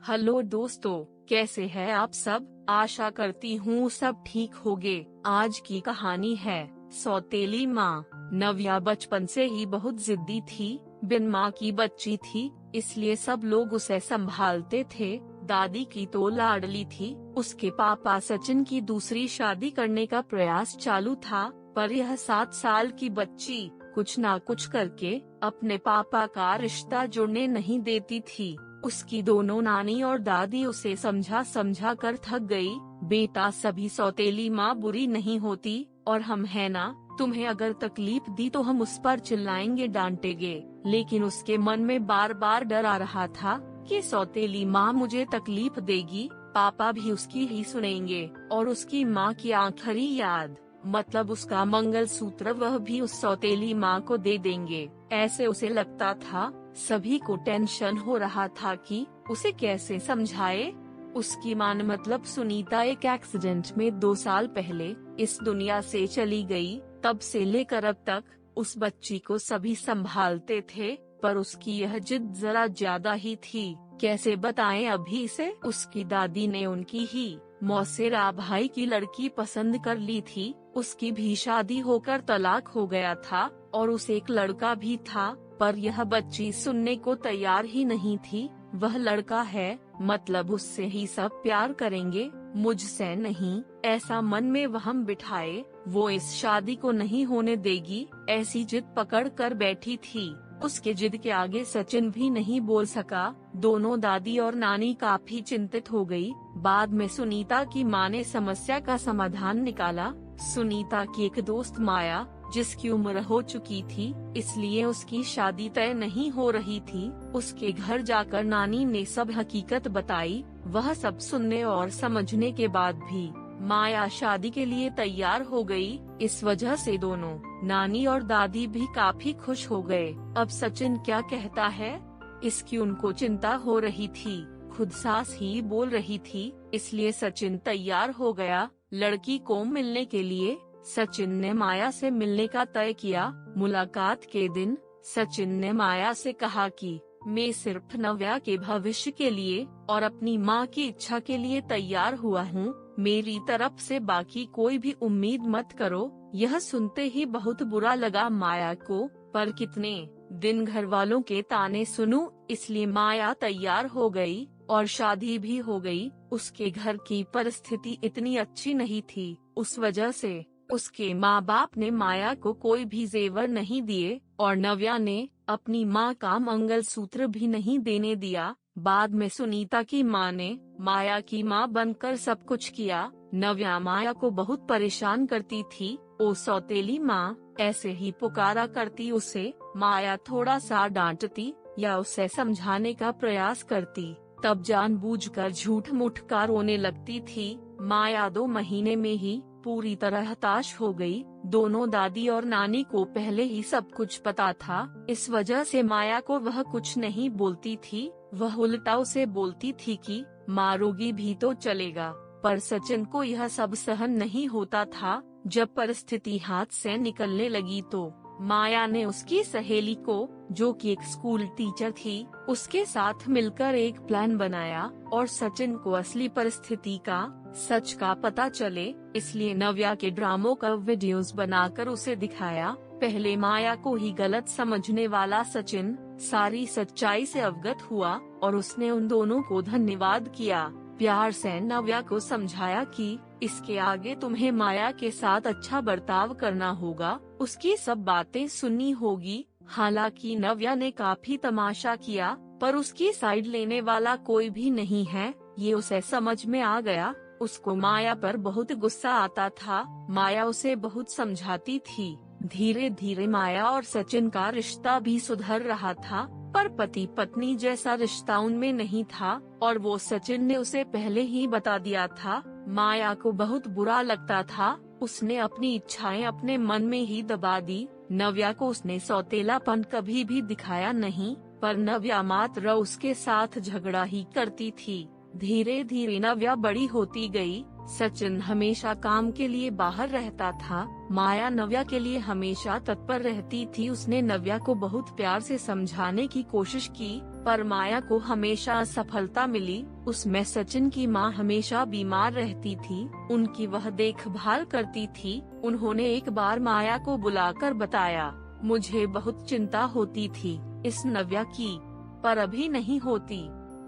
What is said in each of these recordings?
Hello दोस्तों, कैसे हैं आप सब। आशा करती हूँ सब ठीक होगे। आज की कहानी है सौतेली माँ। नव्या बचपन से ही बहुत जिद्दी थी। बिन माँ की बच्ची थी, इसलिए सब लोग उसे संभालते थे। दादी की तो लाडली थी। उसके पापा सचिन की दूसरी शादी करने का प्रयास चालू था, पर यह 7 साल की बच्ची कुछ ना कुछ करके अपने पापा का रिश्ता जुड़ने नहीं देती थी। उसकी दोनों नानी और दादी उसे समझा समझा कर थक गई। बेटा, सभी सौतेली माँ बुरी नहीं होती, और हम है ना, तुम्हें अगर तकलीफ दी तो हम उस पर चिल्लाएंगे, डांटेंगे। लेकिन उसके मन में बार बार डर आ रहा था कि सौतेली माँ मुझे तकलीफ देगी, पापा भी उसकी ही सुनेंगे, और उसकी माँ की आखिरी याद मतलब उसका मंगलसूत्र वह भी उस सौतेली माँ को दे देंगे। ऐसे उसे लगता था। सभी को टेंशन हो रहा था कि उसे कैसे समझाए। उसकी माँ मतलब सुनीता एक एक्सीडेंट में 2 साल पहले इस दुनिया से चली गई। तब से लेकर अब तक उस बच्ची को सभी संभालते थे, पर उसकी यह जिद जरा ज्यादा ही थी। कैसे बताएं अभी इसे। उसकी दादी ने उनकी ही मौसेरा भाई की लड़की पसंद कर ली थी। उसकी भी शादी होकर तलाक हो गया था, और उसे एक लड़का भी था, पर यह बच्ची सुनने को तैयार ही नहीं थी। वह लड़का है, मतलब उससे ही सब प्यार करेंगे, मुझसे नहीं, ऐसा मन में वहम बिठाए वो इस शादी को नहीं होने देगी, ऐसी जिद पकड़ कर बैठी थी। उसके जिद के आगे सचिन भी नहीं बोल सका। दोनों दादी और नानी काफी चिंतित हो गई। बाद में सुनीता की माँ ने समस्या का समाधान निकाला। सुनीता की एक दोस्त माया, जिसकी उम्र हो चुकी थी, इसलिए उसकी शादी तय नहीं हो रही थी। उसके घर जाकर नानी ने सब हकीकत बताई। वह सब सुनने और समझने के बाद भी माया शादी के लिए तैयार हो गई। इस वजह से दोनों नानी और दादी भी काफी खुश हो गए। अब सचिन क्या कहता है, इसकी उनको चिंता हो रही थी। खुद सास ही बोल रही थी, इसलिए सचिन तैयार हो गया लड़की को मिलने के लिए। सचिन ने माया से मिलने का तय किया। मुलाकात के दिन सचिन ने माया से कहा कि मैं सिर्फ नव्या के भविष्य के लिए और अपनी माँ की इच्छा के लिए तैयार हुआ हूँ। मेरी तरफ से बाकी कोई भी उम्मीद मत करो। यह सुनते ही बहुत बुरा लगा माया को, पर कितने दिन घर वालों के ताने सुनूं, इसलिए माया तैयार हो गई और शादी भी हो गई। उसके घर की परिस्थिति इतनी अच्छी नहीं थी, उस वजह से उसके माँ बाप ने माया को कोई भी जेवर नहीं दिए, और नव्या ने अपनी माँ का मंगलसूत्र भी नहीं देने दिया। बाद में सुनीता की माँ ने माया की माँ बनकर सब कुछ किया। नव्या माया को बहुत परेशान करती थी। ओ सौतेली माँ, ऐसे ही पुकारा करती उसे। माया थोड़ा सा डांटती या उसे समझाने का प्रयास करती, तब जानबूझकर झूठ मूठ का रोने लगती थी। माया 2 महीने में ही पूरी तरह हताश हो गई। दोनों दादी और नानी को पहले ही सब कुछ पता था, इस वजह से माया को वह कुछ नहीं बोलती थी। वह उल्टा उसे बोलती थी कि मारोगी भी तो चलेगा। पर सचिन को यह सब सहन नहीं होता था। जब परिस्थिति हाथ से निकलने लगी तो माया ने उसकी सहेली को, जो कि एक स्कूल टीचर थी, उसके साथ मिलकर एक प्लान बनाया, और सचिन को असली परिस्थिति का, सच का पता चले, इसलिए नव्या के ड्रामों का वीडियोस बनाकर उसे दिखाया। पहले माया को ही गलत समझने वाला सचिन सारी सच्चाई से अवगत हुआ, और उसने उन दोनों को धन्यवाद किया। प्यार से नव्या को समझाया कि इसके आगे तुम्हें माया के साथ अच्छा बर्ताव करना होगा, उसकी सब बातें सुननी होगी। हालांकि नव्या ने काफी तमाशा किया, पर उसकी साइड लेने वाला कोई भी नहीं है, ये उसे समझ में आ गया। उसको माया पर बहुत गुस्सा आता था। माया उसे बहुत समझाती थी। धीरे धीरे माया और सचिन का रिश्ता भी सुधर रहा था, पर पति पत्नी जैसा रिश्ता उनमें नहीं था, और वो सचिन ने उसे पहले ही बता दिया था। माया को बहुत बुरा लगता था। उसने अपनी इच्छाएं अपने मन में ही दबा दी। नव्या को उसने सौतेलापन कभी भी दिखाया नहीं, पर नव्या मात्र उसके साथ झगड़ा ही करती थी। धीरे धीरे नव्या बड़ी होती गई। सचिन हमेशा काम के लिए बाहर रहता था। माया नव्या के लिए हमेशा तत्पर रहती थी। उसने नव्या को बहुत प्यार से समझाने की कोशिश की, पर माया को हमेशा असफलता मिली। उसमें सचिन की माँ हमेशा बीमार रहती थी, उनकी वह देखभाल करती थी। उन्होंने एक बार माया को बुलाकर बताया, मुझे बहुत चिंता होती थी इस नव्या की, पर अभी नहीं होती।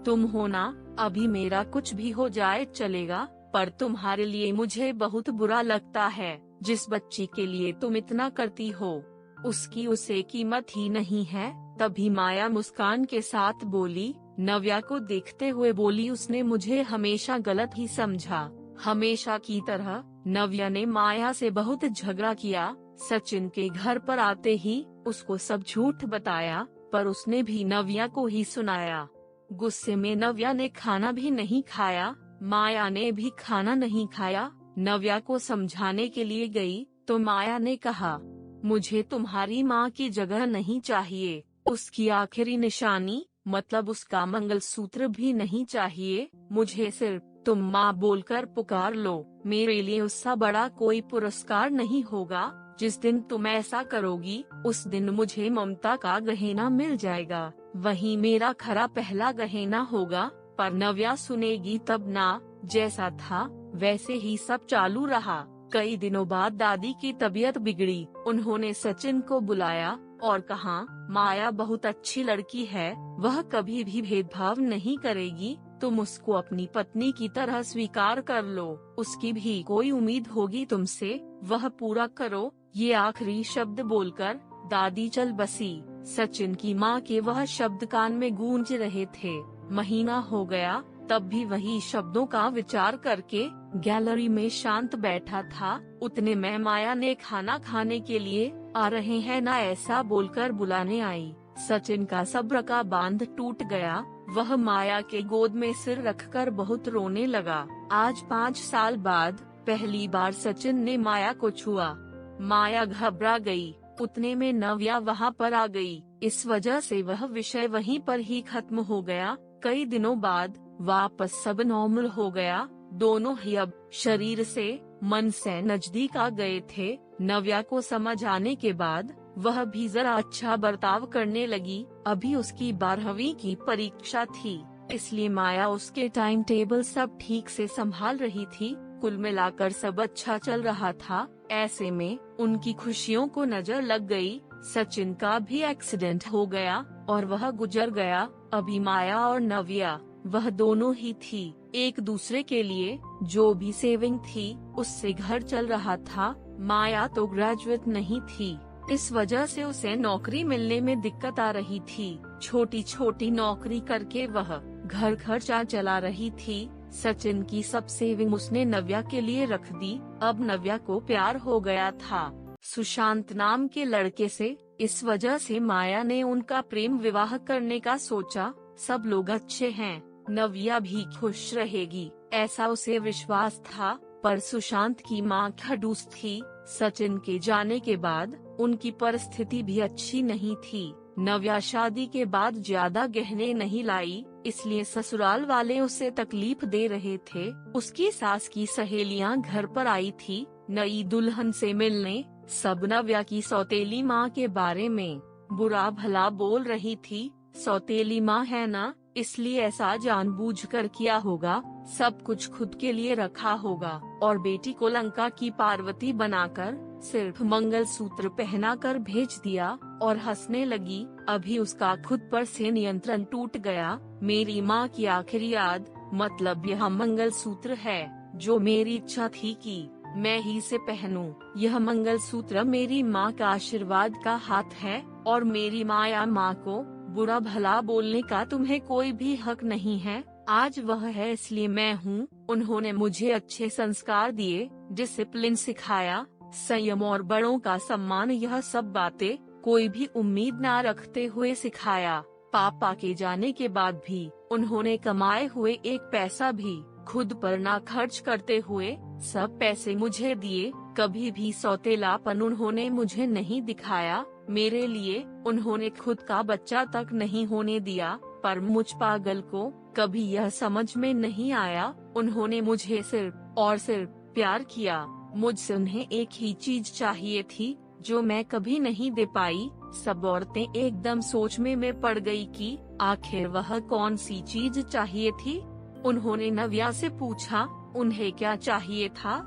तुम हो ना, अभी मेरा कुछ भी हो जाए चलेगा, पर तुम्हारे लिए मुझे बहुत बुरा लगता है। जिस बच्ची के लिए तुम इतना करती हो, उसकी उसे कीमत ही नहीं है। तभी माया मुस्कान के साथ बोली, नव्या को देखते हुए बोली, उसने मुझे हमेशा गलत ही समझा। हमेशा की तरह नव्या ने माया से बहुत झगड़ा किया। सचिन के घर पर आते ही उसको सब झूठ बताया, पर उसने भी नव्या को ही सुनाया। गुस्से में नव्या ने खाना भी नहीं खाया। माया ने भी खाना नहीं खाया। नव्या को समझाने के लिए गई तो माया ने कहा, मुझे तुम्हारी माँ की जगह नहीं चाहिए, उसकी आखिरी निशानी मतलब उसका मंगलसूत्र भी नहीं चाहिए। मुझे सिर्फ तुम माँ बोलकर पुकार लो। मेरे लिए उससे बड़ा कोई पुरस्कार नहीं होगा। जिस दिन तुम ऐसा करोगी, उस दिन मुझे ममता का गहना मिल जाएगा, वही मेरा खरा पहला गहना होगा। पर नव्या सुनेगी तब ना। जैसा था वैसे ही सब चालू रहा। कई दिनों बाद दादी की तबीयत बिगड़ी। उन्होंने सचिन को बुलाया और कहा, माया बहुत अच्छी लड़की है, वह कभी भी भेदभाव नहीं करेगी। तुम उसको अपनी पत्नी की तरह स्वीकार कर लो। उसकी भी कोई उम्मीद होगी तुमसे, वह पूरा करो। ये आखिरी शब्द बोलकर दादी चल बसी। सचिन की माँ के वह शब्द कान में गूंज रहे थे। महीना हो गया, तब भी वही शब्दों का विचार करके गैलरी में शांत बैठा था। उतने में माया ने खाना खाने के लिए आ रहे हैं ना ऐसा बोलकर बुलाने आई। सचिन का सब्र का बांध टूट गया। वह माया के गोद में सिर रखकर बहुत रोने लगा। आज 5 साल बाद पहली बार सचिन ने माया को छुआ। माया घबरा गई। उतने में नव्या वहाँ पर आ गई। इस वजह से वह विषय वहीं पर ही खत्म हो गया। कई दिनों बाद वापस सब नॉर्मल हो गया। दोनों ही अब शरीर से मन से नजदीक आ गए थे। नव्या को समझ आने के बाद वह भी जरा अच्छा बर्ताव करने लगी। अभी उसकी 12वीं की परीक्षा थी, इसलिए माया उसके टाइम टेबल सब ठीक से संभाल रही थी। कुल मिलाकर सब अच्छा चल रहा था। ऐसे में उनकी खुशियों को नजर लग गई। सचिन का भी एक्सीडेंट हो गया और वह गुजर गया। अभी माया और नव्या वह दोनों ही थी। एक दूसरे के लिए जो भी सेविंग थी उससे घर चल रहा था। माया तो ग्रेजुएट नहीं थी, इस वजह से उसे नौकरी मिलने में दिक्कत आ रही थी। छोटी छोटी नौकरी करके वह घर खर्चा चला रही थी। सचिन की सब सेविंग उसने नव्या के लिए रख दी। अब नव्या को प्यार हो गया था सुशांत नाम के लड़के से। इस वजह से माया ने उनका प्रेम विवाह करने का सोचा। सब लोग अच्छे हैं, नव्या भी खुश रहेगी, ऐसा उसे विश्वास था। पर सुशांत की माँ खड़ूस थी। सचिन के जाने के बाद उनकी परिस्थिति भी अच्छी नहीं थी। नव्या शादी के बाद ज्यादा गहने नहीं लाई, इसलिए ससुराल वाले उसे तकलीफ दे रहे थे। उसकी सास की सहेलियां घर पर आई थी नई दुल्हन से मिलने। सब नव्या की सौतेली माँ के बारे में बुरा भला बोल रही थी। सौतेली माँ है ना, इसलिए ऐसा जानबूझकर किया होगा। सब कुछ खुद के लिए रखा होगा और बेटी को लंका की पार्वती बनाकर सिर्फ मंगलसूत्र पहनाकर भेज दिया और हंसने लगी। अभी उसका खुद पर से नियंत्रण टूट गया। मेरी माँ की आखिरी याद मतलब यह मंगलसूत्र है जो मेरी इच्छा थी कि मैं ही से पहनूं। यह मंगलसूत्र मेरी माँ का आशीर्वाद का हाथ है और मेरी माया माँ को बुरा भला बोलने का तुम्हें कोई भी हक नहीं है। आज वह है इसलिए मैं हूँ। उन्होंने मुझे अच्छे संस्कार दिए, डिसिप्लिन सिखाया, संयम और बड़ों का सम्मान। यह सब बातें कोई भी उम्मीद ना रखते हुए सिखाया। पापा के जाने के बाद भी उन्होंने कमाए हुए एक पैसा भी खुद पर ना खर्च करते हुए सब पैसे मुझे दिए। कभी भी सौतेलापन उन्होंने मुझे नहीं दिखाया। मेरे लिए उन्होंने खुद का बच्चा तक नहीं होने दिया। पर मुझ पागल को कभी यह समझ में नहीं आया। उन्होंने मुझे सिर्फ और सिर्फ प्यार किया। मुझसे उन्हें एक ही चीज चाहिए थी जो मैं कभी नहीं दे पाई, सब औरतें एकदम सोच में पड़ गई कि आखिर वह कौन सी चीज चाहिए थी। उन्होंने नव्या से पूछा, उन्हें क्या चाहिए था।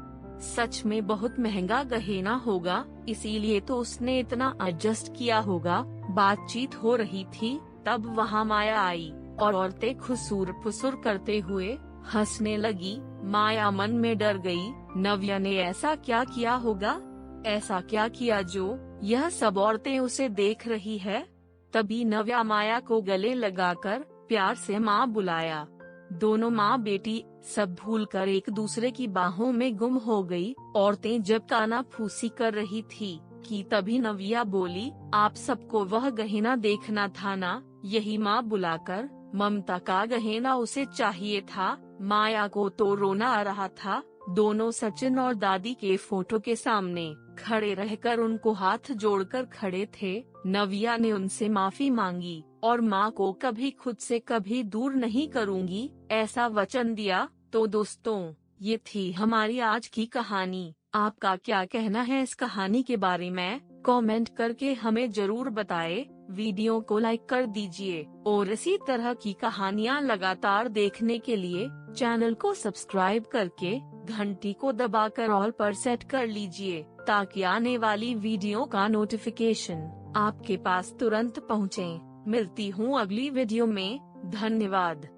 सच में बहुत महंगा गहना होगा, इसीलिए तो उसने इतना एडजस्ट किया होगा। बातचीत हो रही थी, तब वहाँ माया आई और औरतें खुसूर फुसूर करते हुए हंसने लगी। माया मन में डर गई, नव्या ने ऐसा क्या किया होगा, ऐसा क्या किया जो यह सब औरतें उसे देख रही है। तभी नव्या माया को गले लगाकर प्यार से माँ बुलाया। दोनों माँ बेटी सब भूलकर एक दूसरे की बाहों में गुम हो गई। औरतें जब काना फूसी कर रही थी कि तभी नव्या बोली, आप सबको वह गहना देखना था ना, यही माँ बुलाकर ममता का गहना उसे चाहिए था। माया को तो रोना आ रहा था। दोनों सचिन और दादी के फोटो के सामने खड़े रहकर उनको हाथ जोड़कर खड़े थे। नव्या ने उनसे माफी मांगी और माँ को कभी खुद से कभी दूर नहीं करूँगी ऐसा वचन दिया। तो दोस्तों, ये थी हमारी आज की कहानी। आपका क्या कहना है इस कहानी के बारे में, कमेंट करके हमें जरूर बताएं। वीडियो को लाइक कर दीजिए और इसी तरह की कहानियाँ लगातार देखने के लिए चैनल को सब्सक्राइब करके घंटी को दबाकर ऑल पर सेट कर लीजिए, ताकि आने वाली वीडियो का नोटिफिकेशन आपके पास तुरंत पहुँचे। मिलती हूँ अगली वीडियो में। धन्यवाद।